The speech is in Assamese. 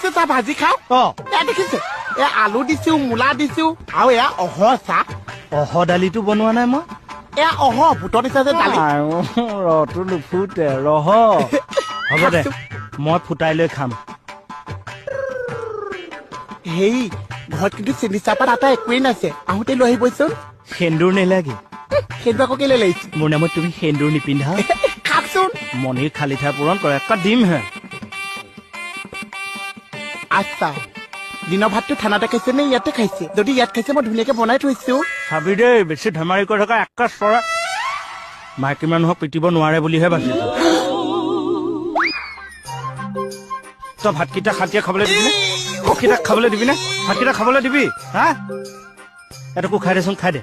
দিছো চাহ ভাজি খাওঁ এয়া দেখিছে এয়া আলু দিছো মূলা দিছো আৰু এয়া চাহ দালিটো বনোৱা নাই মই এয়া বুটৰ দিছা যে দালি ৰহটো নুফুটে ৰহ হ'ব দে মই ফুটাই লৈ খাম হেই ঘৰত কিন্তু চেনি চাহপাত আটা একোৱেই নাছে আহোঁতে লৈ আহিবচোন সেন্দুৰ নেলাগে সেইটো আকৌ কেলে লাগিছে মোৰ নামত তুমি সেন্দুৰ নিপিন্ধা খাওকচোন মনিৰ খালি ঠাই পূৰণ কৰে একটা দিম হে আচ্ছা দিনৰ ভাতটো থানাতে খাইছে নে ইয়াতে খাইছে যদি ইয়াত খাইছে মই ধুনীয়াকে বনাই থৈছো চাবি দেই বেছি ধেমালি কৰি থকা একা চৰা মাইকী মানুহক পিটিব নোৱাৰে বুলিহে বাচিছো তই ভাতকেইটা খাটিয়ে খাবলৈ দিবি নে ভাতকেইটা খাবলৈ দিবি নে ভাতকেইটা খাবলৈ দিবি হা এটুকু খাই দেচোন খাই দে